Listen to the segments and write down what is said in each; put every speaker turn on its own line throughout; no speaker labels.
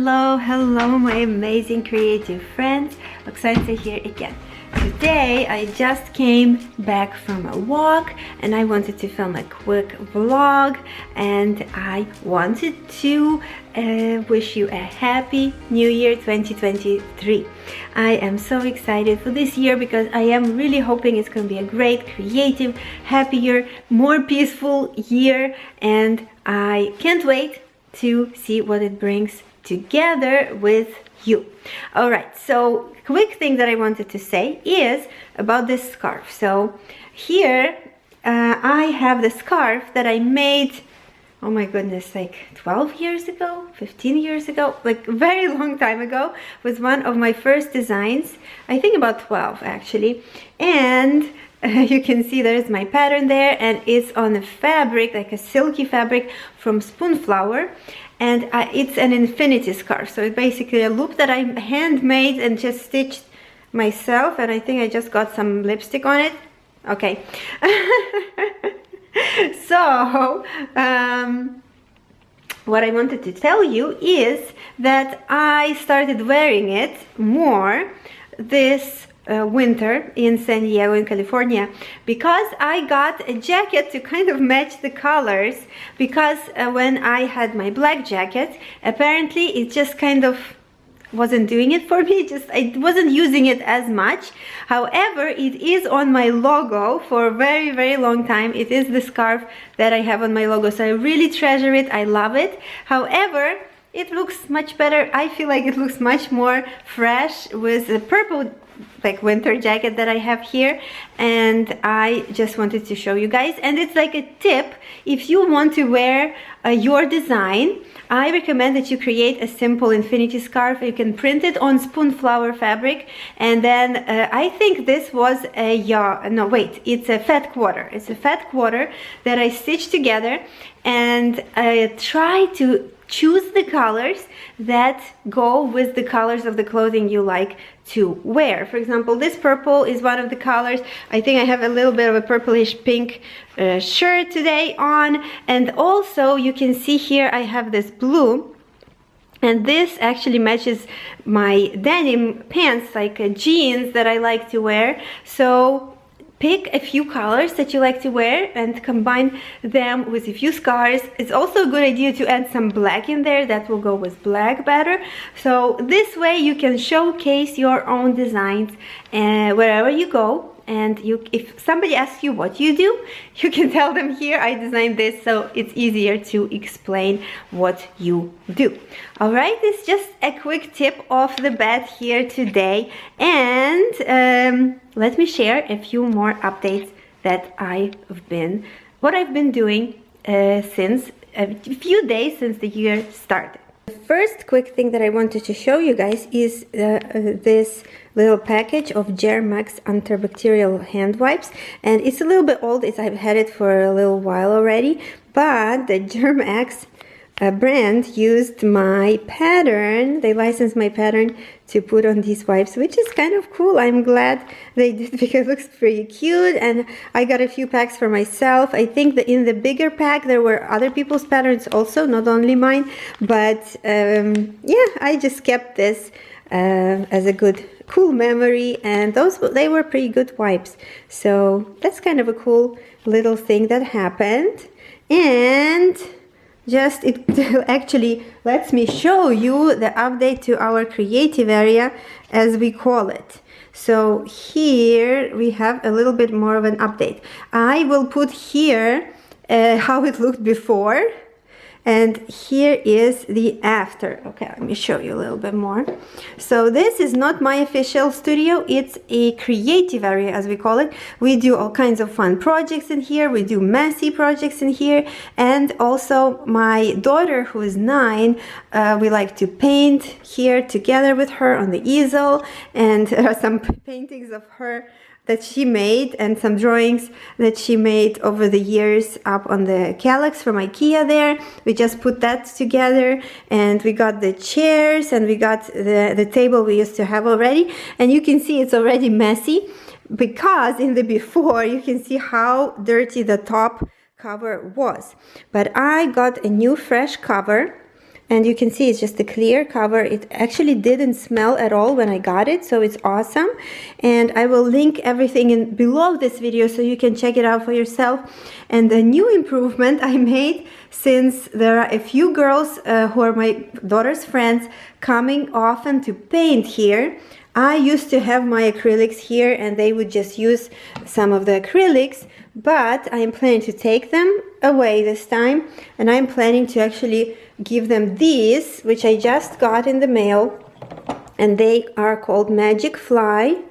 Hello, my amazing creative friends. Oksancia here again. Today I just came back from a walk and I wanted to film a quick vlog, and I wanted to wish you a happy new year 2023. I am so excited for this year because I am really hoping it's going to be a great, creative, happier, more peaceful year, and I can't wait to see what it brings together with you. All right, so quick thing that I wanted to say is about this scarf. So here I have the scarf that I made, oh my goodness, like 12 years ago, 15 years ago, like a very long time ago. It was one of my first designs, I think about 12 actually. And you can see there's my pattern there, and it's on a fabric, like a silky fabric from Spoonflower, and it's an infinity scarf. So it's basically a loop that I handmade and just stitched myself, and I think I just got some lipstick on it. Okay. So what I wanted to tell you is that I started wearing it more this winter in San Diego in California, because I got a jacket to kind of match the colors, because when I had my black jacket, apparently it just kind of wasn't doing it for me. I wasn't using it as much. However, it is on my logo for a very long time. It is the scarf that I have on my logo, so I really treasure it. I love it. However, it looks much better. I feel like it looks much more fresh with the purple like winter jacket that I have here, and I just wanted to show you guys. And it's like a tip: if you want to wear your design, I recommend that you create a simple infinity scarf. You can print it on Spoonflower fabric, and then I think this was a no wait, it's a fat quarter. It's a fat quarter that I stitched together, and I try to choose the colors that go with the colors of the clothing you like to wear. For example, this purple is one of the colors. I think I have a little bit of a purplish pink shirt today on, and also you can see here I have this blue, and this actually matches my denim pants, like jeans that I like to wear. So pick a few colors that you like to wear and combine them with a few scarves. It's also a good idea to add some black in there. That will go with black better. So this way you can showcase your own designs wherever you go. And if somebody asks you what you do, you can tell them, here I designed this, so it's easier to explain what you do. All right, it's just a quick tip off the bat here today, and let me share a few more updates that what I've been doing since a few days since the year started. The first quick thing that I wanted to show you guys is this little package of Germax antibacterial hand wipes, and it's a little bit old. I've had it for a little while already, but the Germax brand used my pattern. They licensed my pattern to put on these wipes, which is kind of cool. I'm glad they did, because it looks pretty cute, and I got a few packs for myself. I think that in the bigger pack there were other people's patterns also, not only mine, but yeah, I just kept this as a cool memory, and they were pretty good wipes. So that's kind of a cool little thing that happened, and it actually lets me show you the update to our creative area, as we call it. So here we have a little bit more of an update. I will put here how it looked before, and here is the after. Okay, let me show you a little bit more. So this is not my official studio, it's a creative area, as we call it. We do all kinds of fun projects in here, we do messy projects in here, and also my daughter, who is 9, we like to paint here together with her on the easel, and there are some paintings of her that she made and some drawings that she made over the years up on the calyx from IKEA there. We just put that together, and we got the chairs, and we got the table we used to have already. And you can see it's already messy, because in the before you can see how dirty the top cover was. But I got a new fresh cover and you can see it's just a clear cover. It actually didn't smell at all when I got it, so it's awesome. And I will link everything in below this video so you can check it out for yourself. And the new improvement I made, since there are a few girls who are my daughter's friends coming often to paint here, I used to have my acrylics here and they would just use some of the acrylics, but I'm planning to take them away this time, and I'm planning to actually give them these, which I just got in the mail, and they are called Magic Fly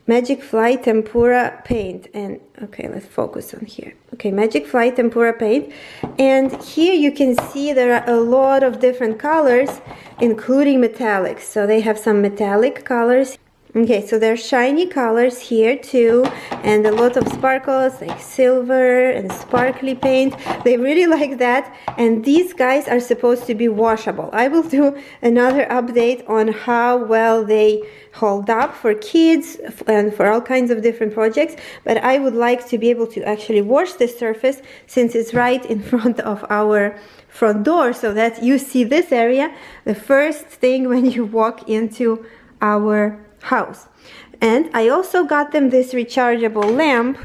Tempura paint. And okay, let's focus on here. Okay, Magic Fly Tempura paint, and here you can see there are a lot of different colors, including metallics. So they have some metallic colors. Okay, so there's shiny colors here too, and a lot of sparkles like silver and sparkly paint. They really like that, and these guys are supposed to be washable. I will do another update on how well they hold up for kids and for all kinds of different projects, but I would like to be able to actually wash this surface since it's right in front of our front door, so that you see this area the first thing when you walk into our house. And I also got them this rechargeable lamp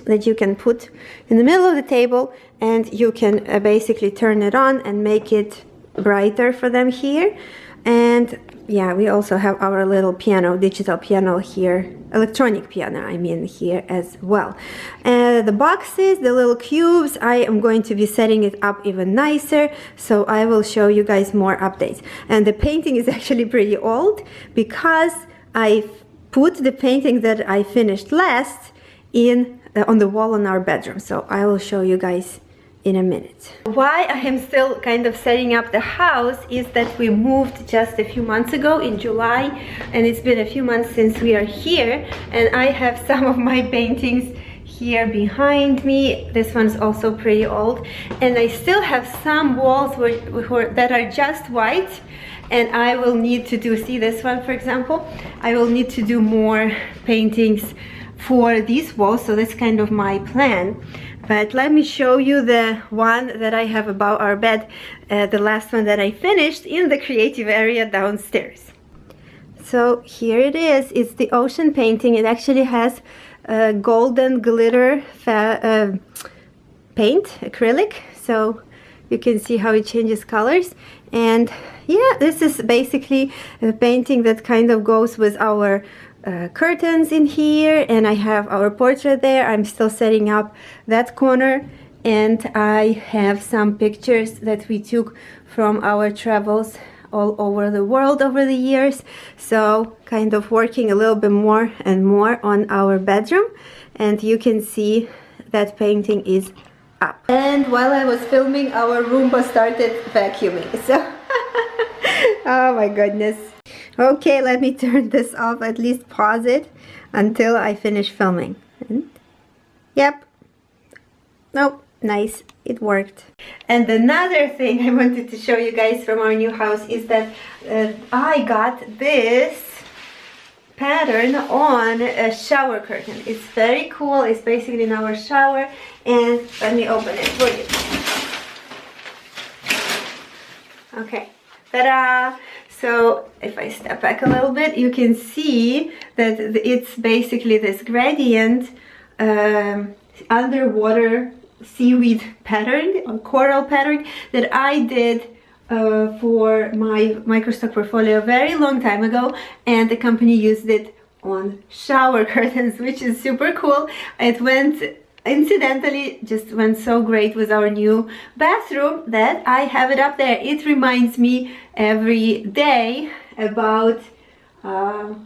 that you can put in the middle of the table, and you can basically turn it on and make it brighter for them here. And yeah, we also have our little piano, digital piano here, electronic piano I mean, here as well. The boxes, the little cubes, I am going to be setting it up even nicer, so I will show you guys more updates. And the painting is actually pretty old because I put the painting that I finished last in on the wall in our bedroom, so I will show you guys in a minute. Why I am still kind of setting up the house is that we moved just a few months ago in July, and it's been a few months since we are here, and I have some of my paintings here behind me. This one's also pretty old, and I still have some walls that are just white, and I will need to do, see this one for example, I will need to do more paintings for these walls, so that's kind of my plan. But let me show you the one that I have above our bed, the last one that I finished in the creative area downstairs. So here it is. It's the ocean painting. It actually has golden glitter paint, acrylic, so you can see how it changes colors. And yeah, this is basically a painting that kind of goes with our curtains in here, and I have our portrait there. I'm still setting up that corner, and I have some pictures that we took from our travels all over the world over the years, so kind of working a little bit more and more on our bedroom. And you can see that painting is up. And while I was filming, our Roomba started vacuuming, so oh my goodness. Okay, let me turn this off, at least pause it until I finish filming. And yep, nope, nice, it worked. And another thing I wanted to show you guys from our new house is that I got this pattern on a shower curtain. It's very cool. It's basically in our shower, and let me open it for you. Okay, ta-da! So if I step back a little bit, you can see that it's basically this gradient underwater seaweed pattern or coral pattern that I did for my microstock portfolio a very long time ago, and the company used it on shower curtains, which is super cool. It went, incidentally, just went so great with our new bathroom that I have it up there. It reminds me every day about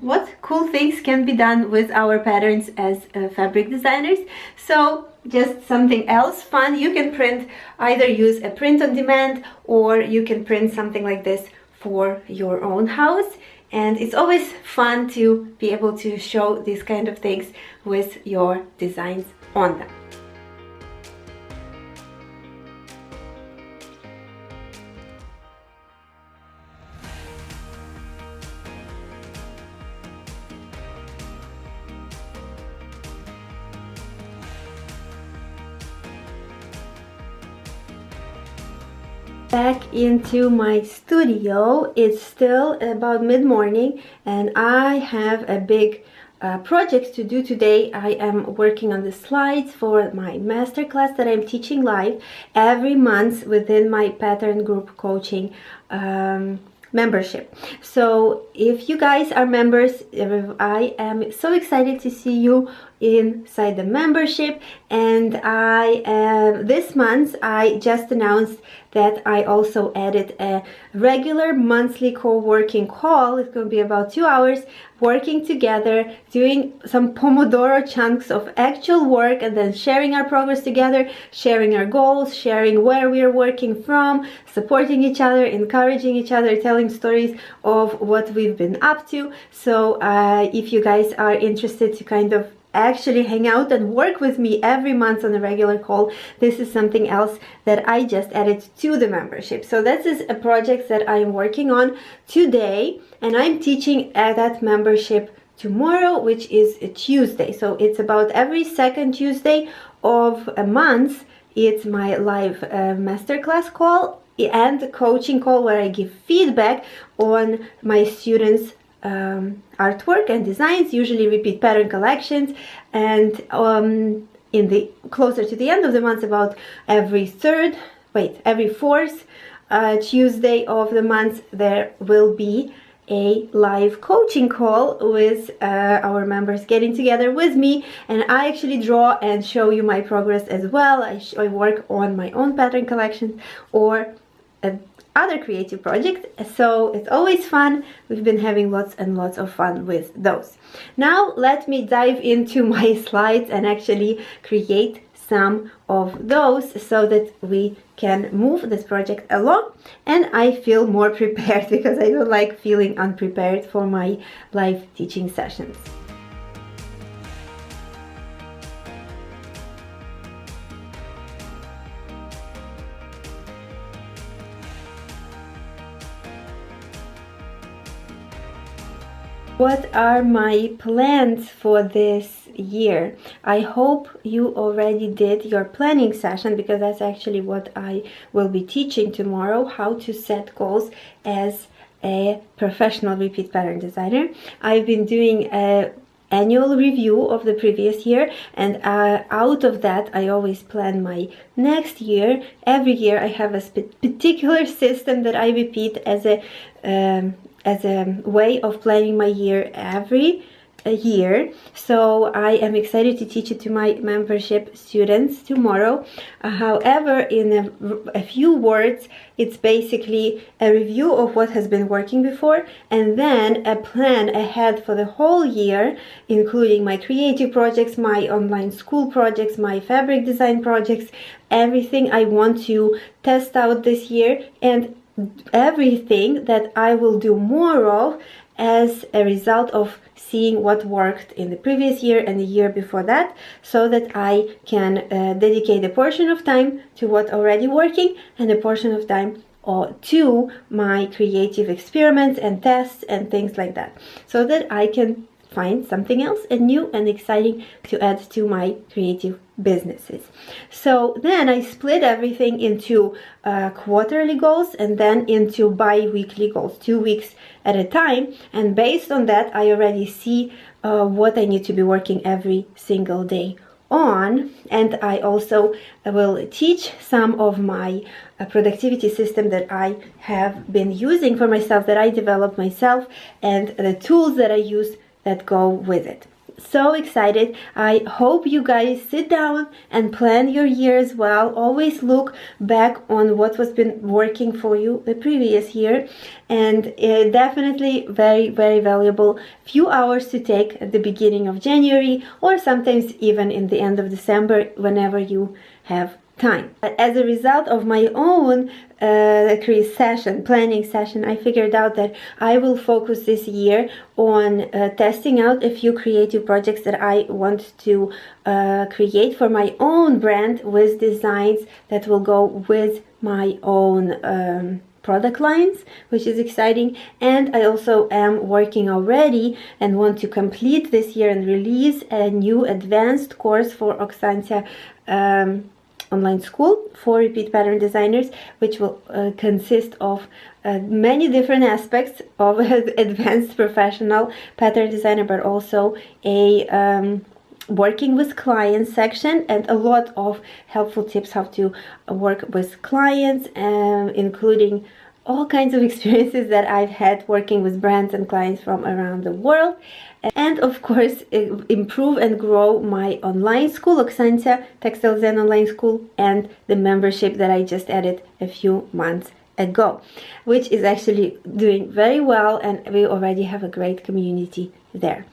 what cool things can be done with our patterns as fabric designers. So just something else fun. You can print, either use a print on demand, or you can print something like this for your own house. And it's always fun to be able to show these kind of things with your designs on them. back into my studio. It's still about mid-morning and I have a big project to do today. I am working on the slides for my masterclass that I'm teaching live every month within my pattern group coaching membership. So if you guys are members, I am so excited to see you inside the membership. And this month I just announced that I also added a regular monthly co-working call. It's going to be about 2 hours working together, doing some Pomodoro chunks of actual work, and then sharing our progress together, sharing our goals, sharing where we are working from, supporting each other, encouraging each other, telling stories of what we've been up to. So if you guys are interested to kind of actually hang out and work with me every month on a regular call, this is something else that I just added to the membership. So this is a project that I'm working on today, and I'm teaching at that membership tomorrow, which is a Tuesday. So it's about every second Tuesday of a month. It's my live masterclass call and coaching call where I give feedback on my students' artwork and designs, usually repeat pattern collections, and in the closer to the end of the month, about every fourth Tuesday of the month, there will be a live coaching call with our members getting together with me, and I actually draw and show you my progress as well. I work on my own pattern collections or other creative projects, so it's always fun. We've been having lots and lots of fun with those. Now let me dive into my slides and actually create some of those so that we can move this project along, and I feel more prepared because I don't like feeling unprepared for my live teaching sessions. What are my plans for this year? I hope you already did your planning session, because that's actually what I will be teaching tomorrow, how to set goals as a professional repeat pattern designer. I've been doing an annual review of the previous year, and out of that I always plan my next year. Every year I have a particular system that I repeat as a way of planning my year every year. So I am excited to teach it to my membership students tomorrow. However, in a few words, it's basically a review of what has been working before, and then a plan ahead for the whole year, including my creative projects, my online school projects, my fabric design projects, everything I want to test out this year, and everything that I will do more of as a result of seeing what worked in the previous year and the year before that, so that I can dedicate a portion of time to what already working and a portion of time to my creative experiments and tests and things like that, so that I can find something else and new and exciting to add to my creative businesses. So then I split everything into quarterly goals and then into bi-weekly goals, 2 weeks at a time, and based on that I already see what I need to be working every single day on. And I also will teach some of my productivity system that I have been using for myself, that I developed myself, and the tools that I use that go with it. So excited. I hope you guys sit down and plan your year as well. Always look back on what was been working for you the previous year, and definitely very, very valuable few hours to take at the beginning of January, or sometimes even in the end of December, whenever you have time. As a result of my own planning session, I figured out that I will focus this year on testing out a few creative projects that I want to create for my own brand, with designs that will go with my own product lines, which is exciting. And I also am working already and want to complete this year and release a new advanced course for Oksancia online school for repeat pattern designers, which will consist of many different aspects of advanced professional pattern designer, but also a working with clients section and a lot of helpful tips how to work with clients, including all kinds of experiences that I've had working with brands and clients from around the world. And of course, improve and grow my online school, Oksancia Textile Zen Online School, and the membership that I just added a few months ago, which is actually doing very well, and we already have a great community there.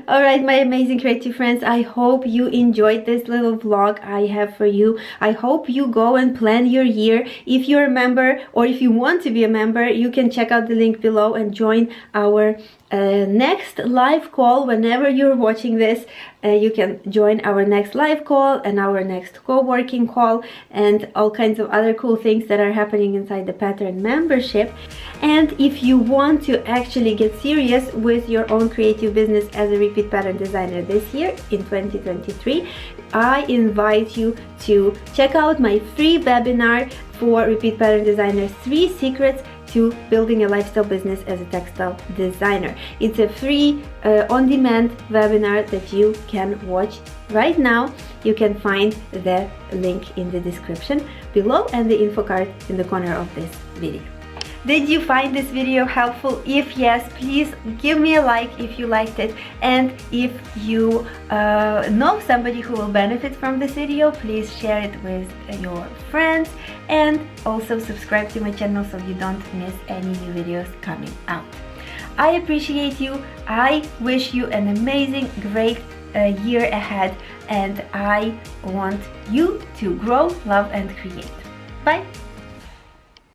Alright, my amazing creative friends, I hope you enjoyed this little vlog I have for you. I hope you go and plan your year. If you're a member, or if you want to be a member, you can check out the link below and join our next live call. Whenever you're watching this, you can join our next live call and our next co-working call and all kinds of other cool things that are happening inside the pattern membership. And if you want to actually get serious with your own creative business as a repeat pattern designer this year in 2023, I invite you to check out my free webinar for repeat pattern designers, 3 secrets to building a lifestyle business as a textile designer. It's a free on-demand webinar that you can watch right now. You can find the link in the description below and the info card in the corner of this video. Did you find this video helpful? If yes, please give me a like if you liked it, and if you know somebody who will benefit from this video, please share it with your friends, and also subscribe to my channel so you don't miss any new videos coming out. I appreciate you. I wish you an amazing, great year ahead, and I want you to grow, love, and create. Bye!